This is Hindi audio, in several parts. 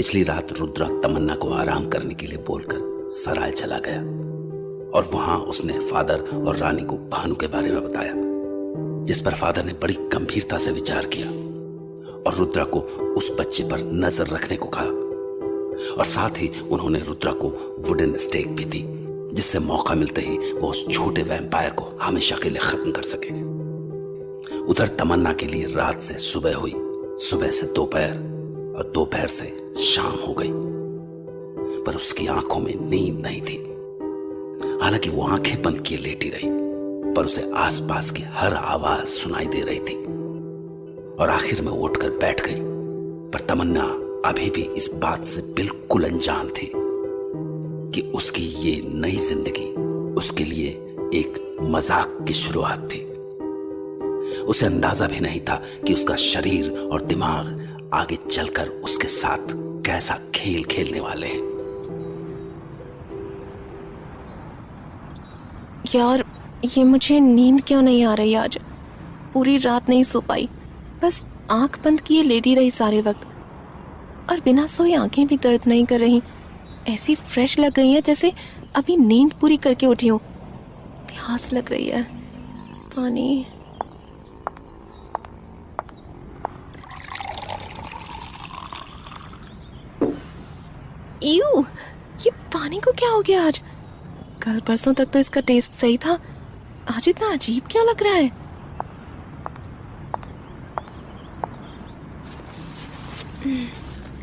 पिछली रात रुद्रा तमन्ना को आराम करने के लिए बोलकर सराय चला गया और वहां उसने फादर और रानी को भानु के बारे में बताया, जिस पर फादर ने बड़ी गंभीरता से विचार किया और रुद्रा को उस बच्चे पर नजर रखने को कहा और साथ ही उन्होंने रुद्रा को वुडन स्टेक भी दी, जिससे मौका मिलते ही वो उस छोटे वैम्पायर को हमेशा के लिए खत्म कर सके। उधर तमन्ना के लिए रात से सुबह हुई, सुबह से दोपहर और दोपहर से शाम हो गई, पर उसकी आंखों में नींद नहीं थी। हालांकि वो आंखें बंद किए लेटी रही, पर उसे आसपास की हर आवाज सुनाई दे रही थी और आखिर में उठकर बैठ गई। पर तमन्ना अभी भी इस बात से बिल्कुल अनजान थी कि उसकी ये नई जिंदगी उसके लिए एक मजाक की शुरुआत थी। उसे अंदाजा भी नहीं था कि उसका शरीर और दिमाग आगे चलकर उसके साथ कैसा खेल खेलने वाले हैं। यार, ये मुझे नींद क्यों नहीं आ रही आज? पूरी रात नहीं सो पाई, बस आंख बंद किए लेटी रही सारे वक्त और बिना सोए आंखें भी दर्द नहीं कर रही। ऐसी फ्रेश लग रही है जैसे अभी नींद पूरी करके उठी हूँ। प्यास लग रही है, पानी। ईऊ, ये पानी को क्या हो गया आज? कल परसों तक तो इसका टेस्ट सही था, आज इतना अजीब क्यों लग रहा है?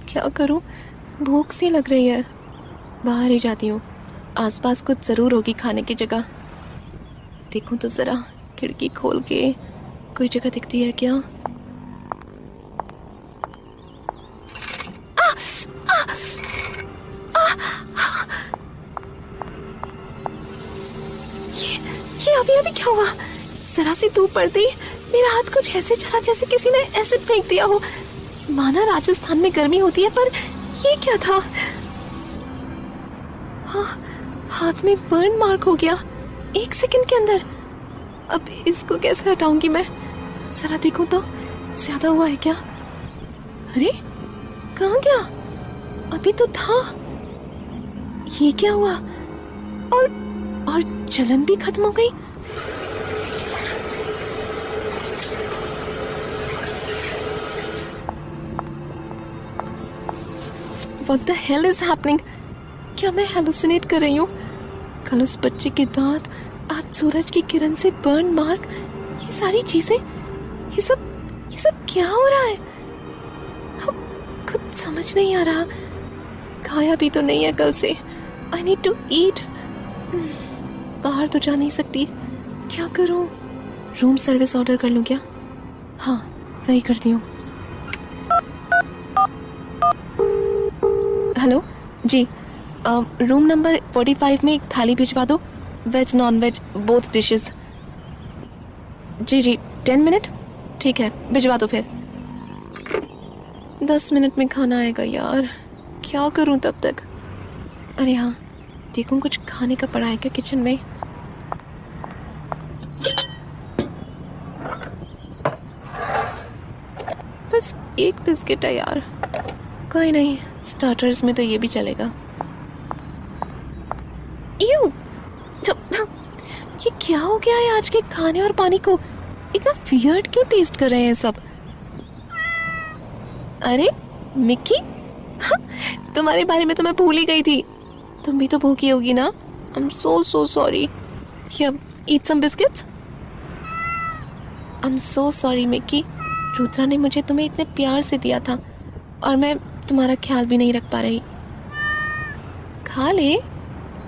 क्या करूं, भूख सी लग रही है। बाहर ही जाती हूँ, आसपास कुछ जरूर होगी खाने की जगह। देखूं तो जरा खिड़की खोल के, कोई जगह दिखती है क्या? ये अभी क्या हुआ? जरा सी धूप पड़ती मेरा हाथ कुछ ऐसे चला जैसे किसी ने एसिड फेंक दिया हो। माना राजस्थान में गर्मी होती है, पर ये क्या था? हाँ, हाथ में बर्न मार्क हो गया 1 सेकंड के अंदर। अब इसको कैसे हटाऊंगी मैं? जरा देखूं तो, ज्यादा हुआ है क्या? अरे कहाँ गया? अभी तो था। ये क्या हुआ? और जलन भी खत्म हो गई। What the hell is happening? क्या मैं हेलुसिनेट कर रही हूँ? कल उस बच्चे के दांत, आज सूरज की किरण से बर्न मार्क, ये सारी चीजें, ये सब क्या हो रहा है? कुछ समझ नहीं आ रहा। खाया भी तो नहीं है कल से। I need to eat. बाहर तो जा नहीं सकती, क्या करूं? रूम सर्विस ऑर्डर कर लूं क्या? हाँ, वही करती हूँ। हेलो जी, रूम नंबर 45 में एक थाली भिजवा दो, veg non veg both dishes. जी 10 मिनट, ठीक है, भिजवा दो फिर। 10 मिनट में खाना आएगा यार, क्या करूं तब तक? अरे हाँ, देखूं कुछ खाने का पड़ा है क्या किचन में। बस एक बिस्किट है यार, कोई नहीं, स्टार्टर्स में तो ये भी चलेगा। यूं, ये क्या हो गया है आज के खाने और पानी को? इतना वियर्ड क्यों टेस्ट कर रहे हैं सब? अरे मिक्की, तुम्हारे बारे में तो मैं भूल ही गई थी। तुम भी तो भूखी होगी ना? I'm so sorry. Here, eat some biscuits. I'm so sorry, Mickey. Rudra ने मुझे तुम्हें इतने प्यार से दिया था और मैं तुम्हारा ख्याल भी नहीं रख पा रही। खा ले,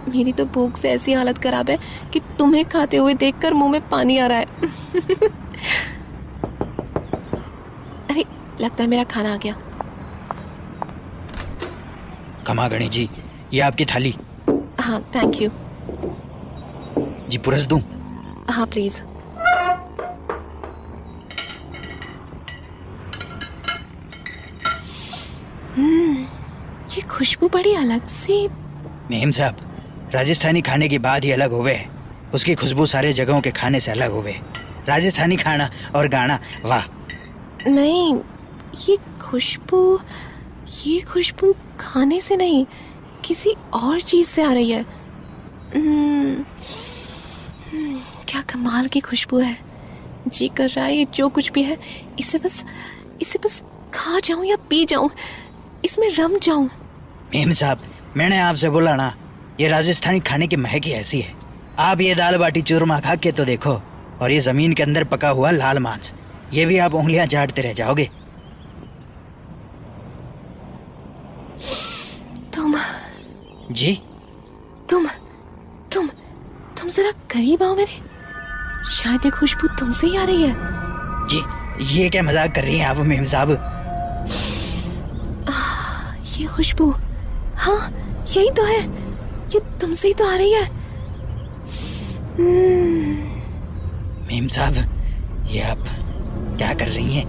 मेरी तो भूख से ऐसी हालत खराब है कि तुम्हें खाते हुए देखकर मुंह में पानी आ रहा है। अरे लगता है मेरा खाना आ गया। कमागणी जी, ये आपकी थाली। हाँ, थैंक यू जी। पुरस दूं? हाँ प्लीज। ये खुशबू बड़ी अलग सी। मेम साहब, राजस्थानी खाने की बात ही अलग होवे है। उसकी खुशबू सारे जगहों के खाने से अलग होवे। राजस्थानी खाना और गाना, वाह। नहीं, ये खुशबू ये खुशबू खाने से नहीं, किसी और चीज से आ रही है। क्या कमाल की खुशबू है। जी कर रहा है ये जो कुछ भी है, इसे बस खा जाऊं या पी जाऊं, इसमें रम जाऊं। मेम साहब, मैंने आपसे बोला ना, ये राजस्थानी खाने की महक ही ऐसी है। आप ये दाल बाटी चूरमा खा के तो देखो, और ये जमीन के अंदर पका हुआ लाल मांस, ये भी आप उंगलियां चाटते रह जाओगे। तुम जी? तुम जरा करीब आओ मेरे। शायद ये खुशबू तुमसे ही आ रही है। जी, ये क्या मजाक कर रही हैं आप मेम साहब? ये खुशबू, हाँ यही तो है, ये तुमसे ही तो आ रही है। मेम साहब, ये आप क्या कर रही हैं?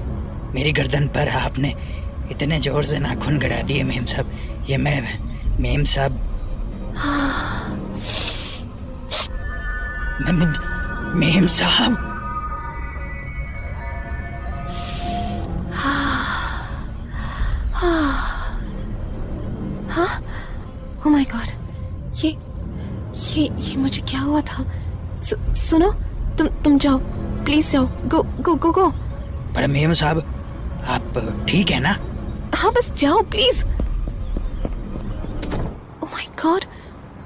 मेरी गर्दन पर आपने इतने जोर से नाखून गड़ा दिए मेम साहब। ये मैं मेम साहब, मेम साहब, हाँ, ओह माय गॉड, ये मुझे क्या हुआ था? सुनो, तुम जाओ, प्लीज जाओ, गो गो गो गो। पर मेम साहब, आप ठीक है ना? हाँ बस जाओ प्लीज। ओह माय गॉड,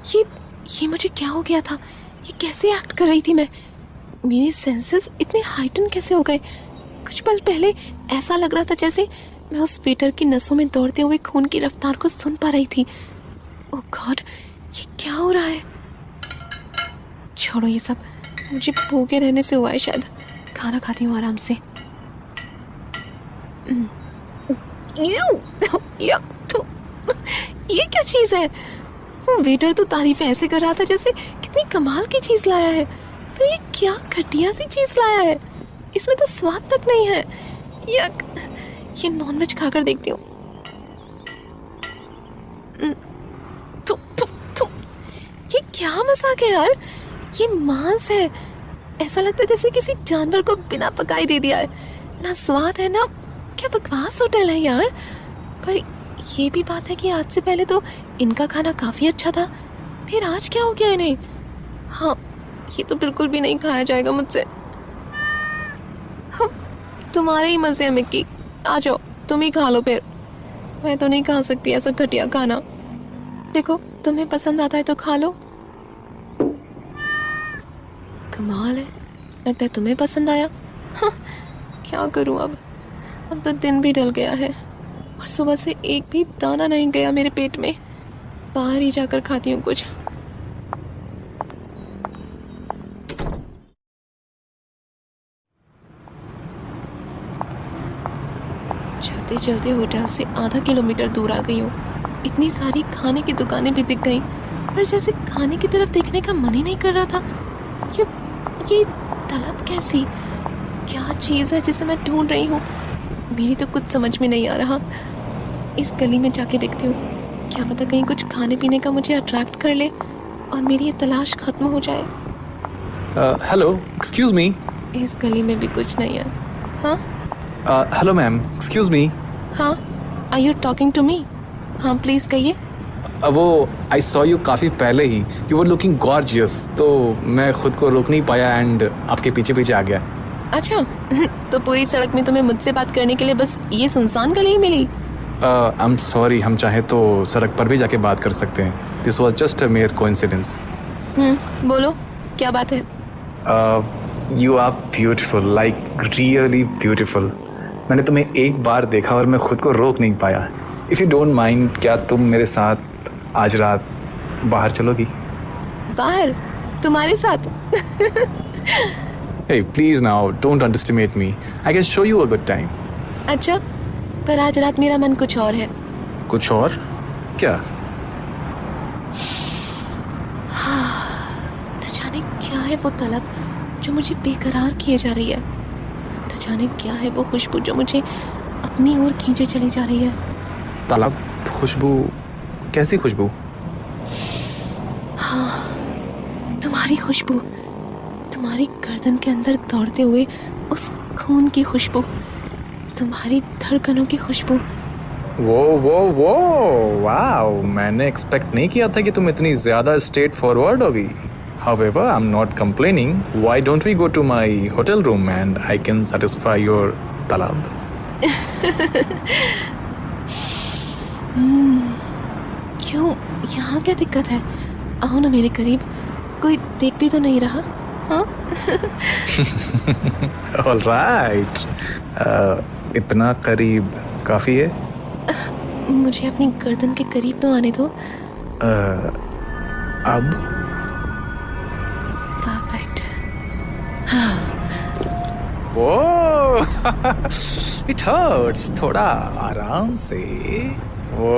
ये मुझे क्या हो गया था? ये कैसे एक्ट कर रही थी मैं? मेरे सेंसेस इतने हाइटन कैसे हो गए? कुछ पल पहले ऐसा लग रहा था जैसे मैं उस वेटर की नसों में दौड़ते हुए खून की रफ्तार को सुन पा रही थी। ओह गॉड, ये क्या हो रहा है? छोड़ो ये सब, मुझे भूखे रहने से हुआ है शायद। खाना खाती हूँ आराम से। ये क्या चीज है? वो वेटर तो तारीफें ऐसे कर रहा था जैसे कितनी कमाल की चीज लाया है, पर ये क्या घटिया सी चीज लाया है। इसमें तो स्वाद तक नहीं है। यक, ये नॉनवेज खाकर देखती हूँ। ये क्या मजाक है यार? ये मांस है। ऐसा लगता है जैसे किसी जानवर को बिना पकाए दे दिया है। ना स्वाद है ना, क्या बकवास होटल है यार। पर ये भी बात है कि आज से पहले तो इनका खाना काफी अच्छा था, फिर आज क्या हो गया इन्हें? हाँ, ये तो बिल्कुल भी नहीं खाया जाएगा मुझसे। हाँ, तुम्हारे ही मजे हैं मिक्की, आ जाओ तुम ही खा लो फिर। मैं तो नहीं खा सकती ऐसा घटिया खाना। देखो तुम्हें पसंद आता है तो खा लो। कमाल है, लगता है तुम्हें पसंद आया। हाँ, क्या करूं अब तो दिन भी ढल गया है और सुबह से एक भी दाना नहीं गया मेरे पेट में। बाहर ही जाकर खाती हूँ कुछ। चलते चलते होटल से आधा किलोमीटर दूर आ गई हूँ। इतनी सारी खाने की दुकानें भी दिख गई, पर जैसे खाने की तरफ देखने का मन ही नहीं कर रहा था। ये तलब कैसी, क्या चीज़ है जिसे मैं ढूंढ रही हूँ? मेरी तो कुछ समझ में नहीं आ रहा। इस गली में जाके देखती हूँ, क्या पता कहीं कुछ खाने पीने का मुझे अट्रैक्ट कर ले और मेरी ये तलाश खत्म हो जाए। Hello, excuse me. इस गली में भी कुछ नहीं है। हाँ हेलो मैम, एक्सक्यूज मी। हाँ, are you talking to me? हाँ प्लीज़ कहिए। वो आई सॉ यू काफ़ी पहले ही, यू वर लुकिंग गॉर्जियस, तो मैं खुद को रोक नहीं पाया एंड आपके पीछे पीछे आ गया। अच्छा तो पूरी सड़क में तुम्हें मुझसे बात करने के लिए बस ये सुनसान गली ही मिली? आई एम सॉरी, हम चाहे तो सड़क पर भी जाके बात कर सकते हैं। This was just a mere coincidence. बोलो क्या बात है? You are beautiful, like really beautiful. मैंने तुम्हें एक बार देखा और मैं खुद को रोक नहीं पाया। इफ़ यू डोंट माइंड, क्या तुम मेरे साथ आज रात बाहर चलोगी? बाहर? तुम्हारे साथ? Hey, please now, don't underestimate me. I can show you a good time. अच्छा, पर आज रात मेरा मन कुछ और है। कुछ और? क्या? न जाने क्या है वो तलब जो मुझे बेकरार किए जा रही है। न जाने क्या है वो खुशबू जो मुझे अपनी ओर खींचे चली जा रही है। तलब? खुशबू? कैसी खुशबू? हाँ, तुम्हारी खुशबू, तुम्हारी गर्दन के अंदर दौड़ते हुए उस खून की खुशबू, तुम्हारी धड़कनों की खुशबू, वो वाओ, मैंने एक्सपेक्ट नहीं किया था कि तुम इतनी ज्यादा स्ट्रेट फॉरवर्ड होगी. However, I'm not complaining. Why don't we go to my hotel room and I can satisfy your talab? क्यों? यहाँ क्या दिक्कत है? आओ ना मेरे करीब. कोई देख भी तो नहीं रहा. हाँ? All right. इतना करीब काफी है. मुझे अपनी गर्दन के करीब तो आने दो. अब परफेक्ट. वो इट हर्ट्स. थोड़ा आराम से. वो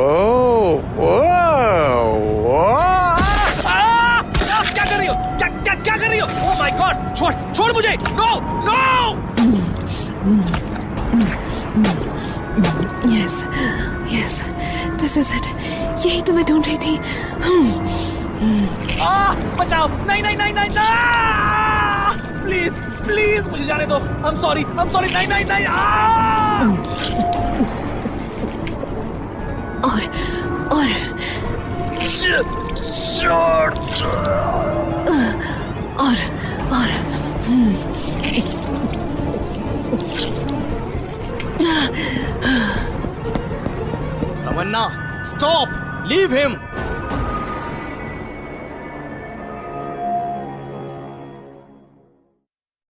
क्या कर रही हो? क्या कर रही हो? ओह माय गॉड, छोड़ मुझे. No. Yes, this is it. यही तो मैं ढूंढ रही थी. बचाओ. नहीं. प्लीज मुझे जाने दो. I'm sorry. नहीं. और तमन्ना, stop! Leave him!